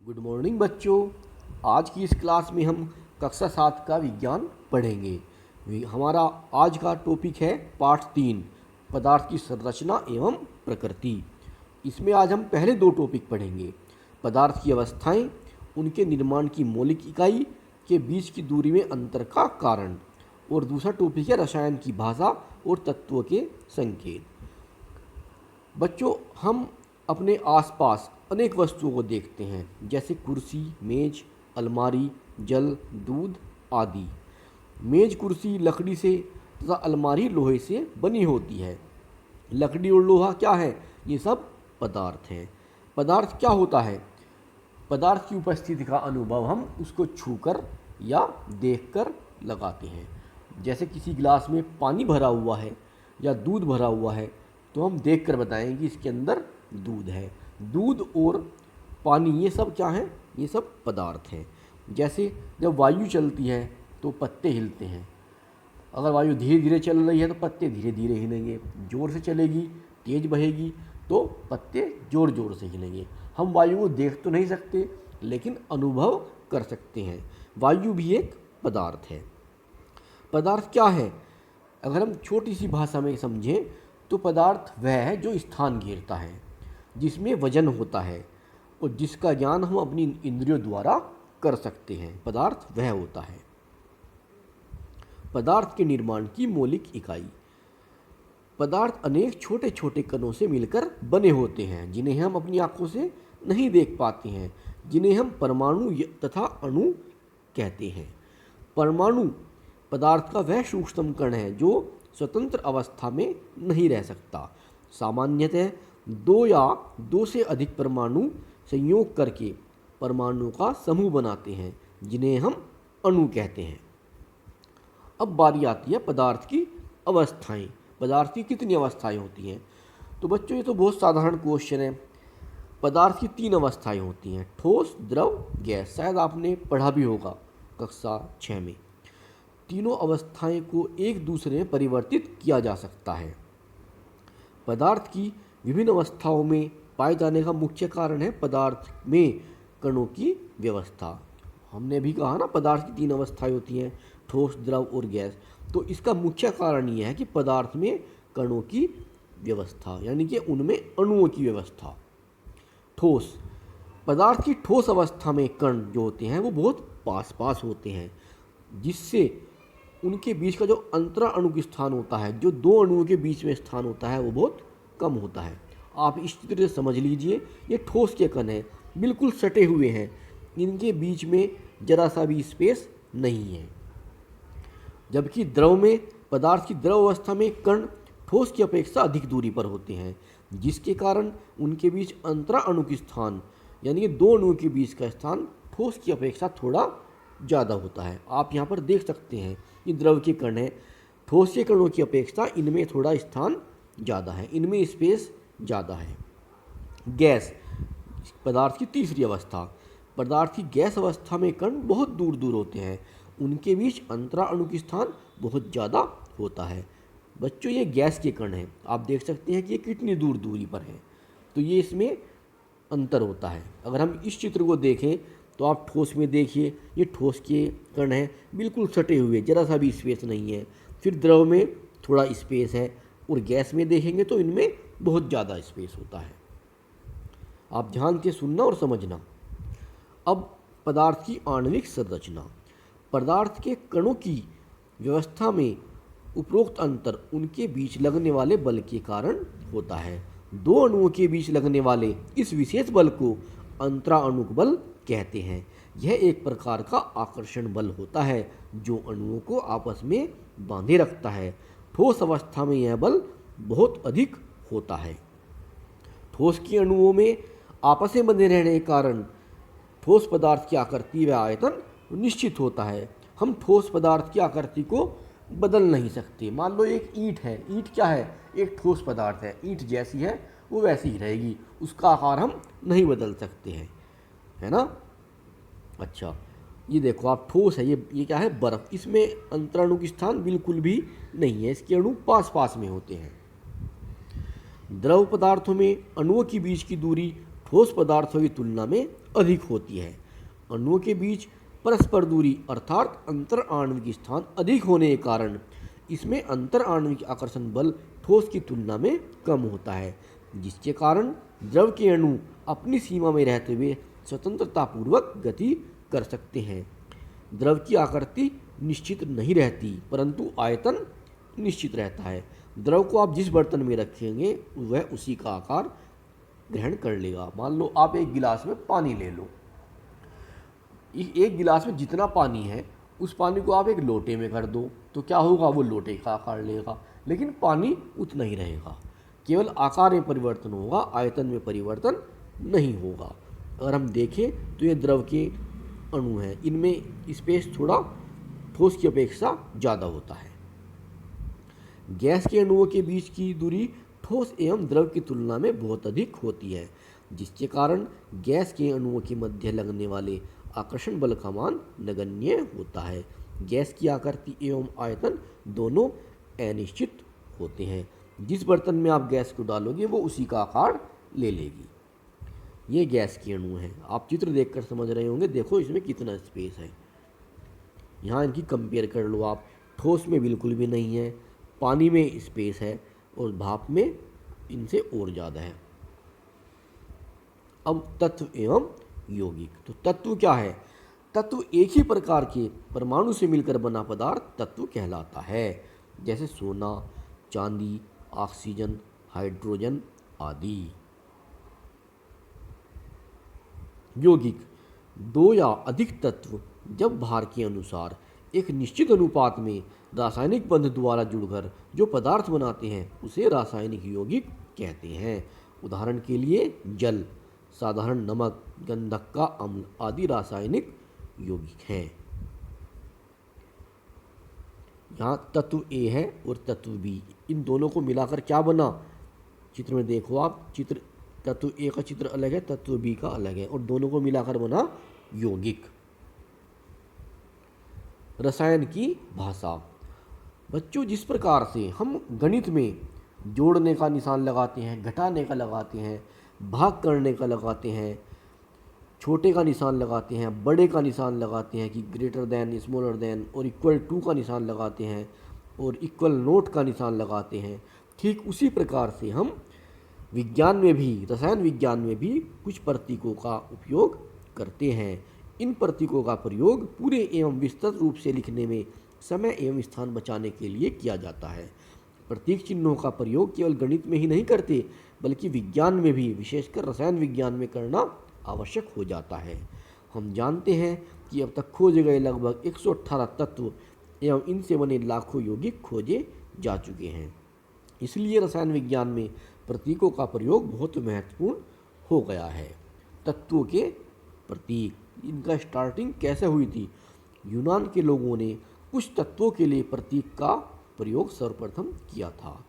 Good morning बच्चों। आज की इस क्लास में हम कक्षा 7 का विज्ञान पढ़ेंगे। हमारा आज का टॉपिक है पाठ 3, पदार्थ की संरचना एवं प्रकृति। इसमें आज हम पहले दो टॉपिक पढ़ेंगे, पदार्थ की अवस्थाएं, उनके निर्माण की मौलिक इकाई के बीच की दूरी में अंतर का कारण, और दूसरा टॉपिक है रसायन की भाषा और तत्वों के संकेत। बच्चों, हम अपने आसपास अनेक वस्तुओं को देखते हैं, जैसे कुर्सी, मेज, अलमारी, जल, दूध आदि। मेज कुर्सी लकड़ी से तथा अलमारी लोहे से बनी होती है। लकड़ी और लोहा क्या है? ये सब पदार्थ हैं। पदार्थ क्या होता है? पदार्थ की उपस्थिति का अनुभव हम उसको छूकर या देखकर लगाते हैं। जैसे किसी गिलास में पानी भरा हुआ है या दूध भरा हुआ है, तो हम देखकर बताएंगे कि इसके अंदर दूध है। दूध और पानी ये सब क्या है? ये सब पदार्थ हैं। जैसे जब वायु चलती है तो पत्ते हिलते हैं। अगर वायु धीरे धीरे चल रही है तो पत्ते धीरे धीरे हिलेंगे। ज़ोर से चलेगी, तेज बहेगी तो पत्ते ज़ोर ज़ोर से हिलेंगे। हम वायु को देख तो नहीं सकते, लेकिन अनुभव कर सकते हैं। वायु भी एक पदार्थ है। पदार्थ क्या है? अगर हम छोटी सी भाषा में समझें तो पदार्थ वह है जो स्थान घेरता है, जिसमें वजन होता है और जिसका ज्ञान हम अपनी इंद्रियों द्वारा कर सकते हैं। पदार्थ वह होता है। पदार्थ के निर्माण की मौलिक इकाई। पदार्थ अनेक छोटे छोटे कणों से मिलकर बने होते हैं, जिन्हें हम अपनी आंखों से नहीं देख पाते हैं, जिन्हें हम परमाणु तथा अणु कहते हैं। परमाणु पदार्थ का वह सूक्ष्म कण है जो स्वतंत्र अवस्था में नहीं रह सकता। सामान्यतः दो या दो से अधिक परमाणु संयोग करके परमाणुओं का समूह बनाते हैं, जिन्हें हम अणु कहते हैं। अब बारी आती है पदार्थ की अवस्थाएं। पदार्थ की कितनी अवस्थाएं होती हैं? तो बच्चों, ये तो बहुत साधारण क्वेश्चन है। पदार्थ की 3 अवस्थाएं होती हैं, ठोस, द्रव, गैस। शायद आपने पढ़ा भी होगा कक्षा 6 में। तीनों अवस्थाएं को एक दूसरे में परिवर्तित किया जा सकता है। पदार्थ की विभिन्न अवस्थाओं में पाए जाने का मुख्य कारण है पदार्थ में कणों की व्यवस्था। हमने भी कहा ना, पदार्थ की 3 अवस्थाएं होती हैं, ठोस, द्रव और गैस। तो इसका मुख्य कारण यह है कि पदार्थ में कणों की व्यवस्था, यानी कि उनमें अणुओं की व्यवस्था। ठोस पदार्थ की ठोस अवस्था में कण जो होते हैं वो बहुत पास पास होते हैं, जिससे उनके बीच का जो अंतरा अणु स्थान होता है, जो दो अणुओं के बीच में स्थान होता है, वो बहुत कम होता है। आप इस चित्र से समझ लीजिए, ये ठोस के कण हैं, बिल्कुल सटे हुए हैं, इनके बीच में जरा सा भी स्पेस नहीं है। जबकि द्रव में, पदार्थ की द्रव अवस्था में कण ठोस की अपेक्षा अधिक दूरी पर होते हैं, जिसके कारण उनके बीच अंतरा अणु की स्थान, यानी कि दो अणुओं के बीच का स्थान ठोस की अपेक्षा थोड़ा ज़्यादा होता है। आप यहाँ पर देख सकते हैं ये द्रव के कण हैं, ठोस के कणों की अपेक्षा इनमें थोड़ा स्थान ज़्यादा है, इनमें स्पेस ज़्यादा है। गैस पदार्थ की तीसरी अवस्था। पदार्थ की गैस अवस्था में कण बहुत दूर दूर होते हैं, उनके बीच अंतरा अणु की स्थान बहुत ज़्यादा होता है। बच्चों, ये गैस के कण हैं, आप देख सकते हैं कि ये कितनी दूर दूरी पर है, तो ये इसमें अंतर होता है। अगर हम इस चित्र को देखें तो आप ठोस में देखिए, ये ठोस के कण हैं, बिल्कुल सटे हुए, जरा सा भी स्पेस नहीं है। फिर द्रव में थोड़ा स्पेस है, और गैस में देखेंगे तो इनमें बहुत ज़्यादा स्पेस होता है। आप ध्यान से सुनना और समझना। अब पदार्थ की आणविक संरचना। पदार्थ के कणों की व्यवस्था में उपरोक्त अंतर उनके बीच लगने वाले बल के कारण होता है। दो अणुओं के बीच लगने वाले इस विशेष बल को अंतरा अणुक बल कहते हैं। यह एक प्रकार का आकर्षण बल होता है जो अणुओं को आपस में बांधे रखता है। ठोस अवस्था में यह बल बहुत अधिक होता है। ठोस के अणुओं में आपस में बंधे रहने के कारण ठोस पदार्थ की आकृति व आयतन निश्चित होता है। हम ठोस पदार्थ की आकृति को बदल नहीं सकते। मान लो एक ईंट है, ईंट क्या है? एक ठोस पदार्थ है, ईंट जैसी है वो वैसी ही रहेगी, उसका आकार हम नहीं बदल सकते हैं, है ना। अच्छा, ये देखो आप, ठोस है, ये क्या है? बर्फ। इसमें अंतराणु की स्थान बिल्कुल भी नहीं है, इसके अणु पास पास में होते हैं। द्रव पदार्थों में अणुओं के बीच की दूरी ठोस पदार्थों की तुलना में अधिक होती है। अणुओं के बीच परस्पर दूरी अर्थात अंतर आणविक स्थान अधिक होने के कारण इसमें अंतर आणविक आकर्षण बल ठोस की तुलना में कम होता है, जिसके कारण द्रव के अणु अपनी सीमा में रहते हुए स्वतंत्रतापूर्वक गति कर सकते हैं। द्रव की आकृति निश्चित नहीं रहती, परंतु आयतन निश्चित रहता है। द्रव को आप जिस बर्तन में रखेंगे वह उसी का आकार ग्रहण कर लेगा। मान लो आप एक गिलास में पानी ले लो, एक गिलास में जितना पानी है उस पानी को आप एक लोटे में कर दो तो क्या होगा, वो लोटे का आकार लेगा, लेकिन पानी उतना ही रहेगा, केवल आकार में परिवर्तन होगा, आयतन में परिवर्तन नहीं होगा। अगर हम देखें तो ये द्रव के अणु हैं, इनमें स्पेस थोड़ा ठोस की अपेक्षा ज़्यादा होता है। गैस के अणुओं के बीच की दूरी ठोस एवं द्रव की तुलना में बहुत अधिक होती है, जिसके कारण गैस के अणुओं के मध्य लगने वाले आकर्षण बल का मान नगण्य होता है। गैस की आकृति एवं आयतन दोनों अनिश्चित होते हैं। जिस बर्तन में आप गैस को डालोगे वो उसी का आकार ले लेगी। ये गैस के अणु हैं, आप चित्र देखकर समझ रहे होंगे। देखो इसमें कितना स्पेस है, यहाँ इनकी कंपेयर कर लो आप। ठोस में बिल्कुल भी नहीं है, पानी में स्पेस है और भाप में इनसे और ज़्यादा है। अब तत्व एवं यौगिक। तो तत्व क्या है? तत्व एक ही प्रकार के परमाणु से मिलकर बना पदार्थ तत्व कहलाता है, जैसे सोना, चांदी, ऑक्सीजन, हाइड्रोजन आदि। यौगिक दो या अधिक तत्व जब भार के अनुसार एक निश्चित अनुपात में रासायनिक बंध द्वारा जुड़कर जो पदार्थ बनाते हैं उसे रासायनिक यौगिक कहते हैं। उदाहरण के लिए जल, साधारण नमक, गंधक का अम्ल आदि रासायनिक यौगिक हैं। यहाँ तत्व ए है और तत्व बी, इन दोनों को मिलाकर क्या बना? चित्र में देखो आप, चित्र तत्व ए का चित्र अलग है, तत्व बी का अलग है, और दोनों को मिलाकर बना यौगिक। रसायन की भाषा। बच्चों, जिस प्रकार से हम गणित में जोड़ने का निशान लगाते हैं, घटाने का लगाते हैं, भाग करने का लगाते हैं, छोटे का निशान लगाते हैं, बड़े का निशान लगाते हैं कि ग्रेटर देन, स्मॉलर देन, और इक्वल टू का निशान लगाते हैं और इक्वल नोट का निशान लगाते हैं, ठीक उसी प्रकार से हम विज्ञान में भी, रसायन विज्ञान में भी कुछ प्रतीकों का उपयोग करते हैं। इन प्रतीकों का प्रयोग पूरे एवं विस्तृत रूप से लिखने में समय एवं स्थान बचाने के लिए किया जाता है। प्रतीक चिन्हों का प्रयोग केवल गणित में ही नहीं करते, बल्कि विज्ञान में भी, विशेषकर रसायन विज्ञान में करना आवश्यक हो जाता है। हम जानते हैं कि अब तक खोजे गए लगभग 118 तत्व एवं इनसे बने लाखों यौगिक खोजे जा चुके हैं। इसलिए रसायन विज्ञान में प्रतीकों का प्रयोग बहुत महत्वपूर्ण हो गया है। तत्वों के प्रतीक, इनका स्टार्टिंग कैसे हुई थी? यूनान के लोगों ने कुछ तत्वों के लिए प्रतीक का प्रयोग सर्वप्रथम किया था।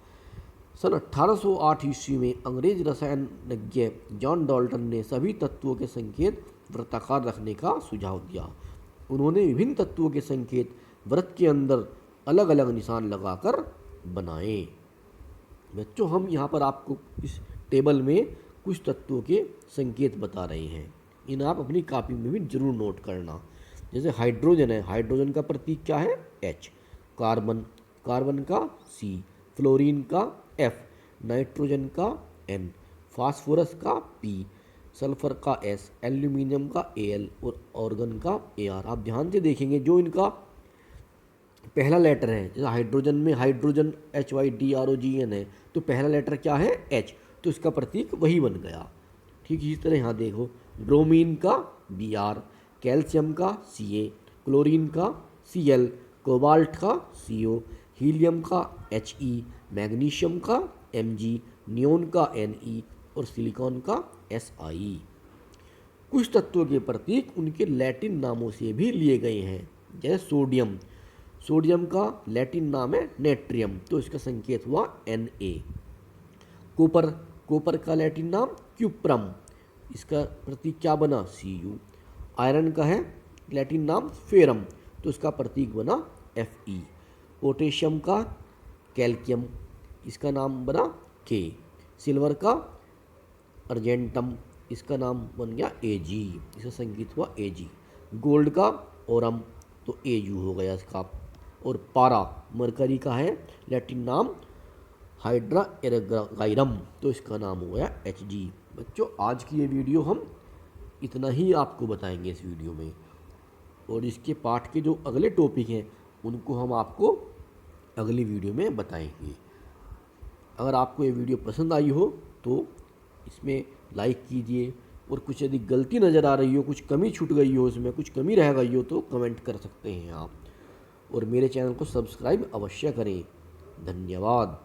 सन 1808 ईस्वी में अंग्रेज रसायनज्ञ जॉन डाल्टन ने सभी तत्वों के संकेत वृत्ताकार रखने का सुझाव दिया। उन्होंने विभिन्न तत्वों के संकेत वृत्त के अंदर अलग अलग निशान लगाकर बनाए। बच्चों, हम यहाँ पर आपको इस टेबल में कुछ तत्वों के संकेत बता रहे हैं, इन आप अपनी कॉपी में भी जरूर नोट करना। जैसे हाइड्रोजन है, हाइड्रोजन का प्रतीक क्या है? H। कार्बन, कार्बन का C, फ्लोरीन का F, नाइट्रोजन का N, फास्फोरस का P, सल्फर का S, एल्यूमिनियम का Al और ऑर्गन का Ar। आप ध्यान से देखेंगे जो इनका पहला लेटर है, जैसे हाइड्रोजन में हाइड्रोजन HYDROGN है, तो पहला लेटर क्या है? H, तो इसका प्रतीक वही बन गया। ठीक इसी तरह यहाँ देखो, ब्रोमीन का Br, कैल्शियम का Ca, क्लोरीन का Cl, कोबाल्ट का Co, हीलियम का He, मैग्नीशियम का Mg, नियोन का Ne और सिलिकॉन का Si। कुछ तत्वों के प्रतीक उनके लैटिन नामों से भी लिए गए हैं, जैसे सोडियम, सोडियम का लैटिन नाम है नेट्रियम, तो इसका संकेत हुआ Na। कॉपर, कॉपर का लैटिन नाम क्यूप्रम, इसका प्रतीक क्या बना? Cu। आयरन का है लैटिन नाम फेरम, तो इसका प्रतीक बना Fe। पोटेशियम का कैल्शियम, इसका नाम बना K। सिल्वर का अर्जेंटम, इसका नाम बन गया Ag, इसका संगीत हुआ Ag। गोल्ड का ओरम तो Au हो गया इसका। और पारा मरकरी का है लैटिन नाम हाइड्रा एरगाइरम, तो इसका नाम हो गया Hg। बच्चों आज की ये वीडियो हम इतना ही आपको बताएंगे इस वीडियो में, और इसके पाठ के जो अगले टॉपिक हैं उनको हम आपको अगली वीडियो में बताएंगे। अगर आपको ये वीडियो पसंद आई हो तो इसमें लाइक कीजिए, और कुछ यदि गलती नज़र आ रही हो, कुछ कमी छूट गई हो, इसमें कुछ कमी रह गई हो तो कमेंट कर सकते हैं आप। और मेरे चैनल को सब्सक्राइब अवश्य करें। धन्यवाद।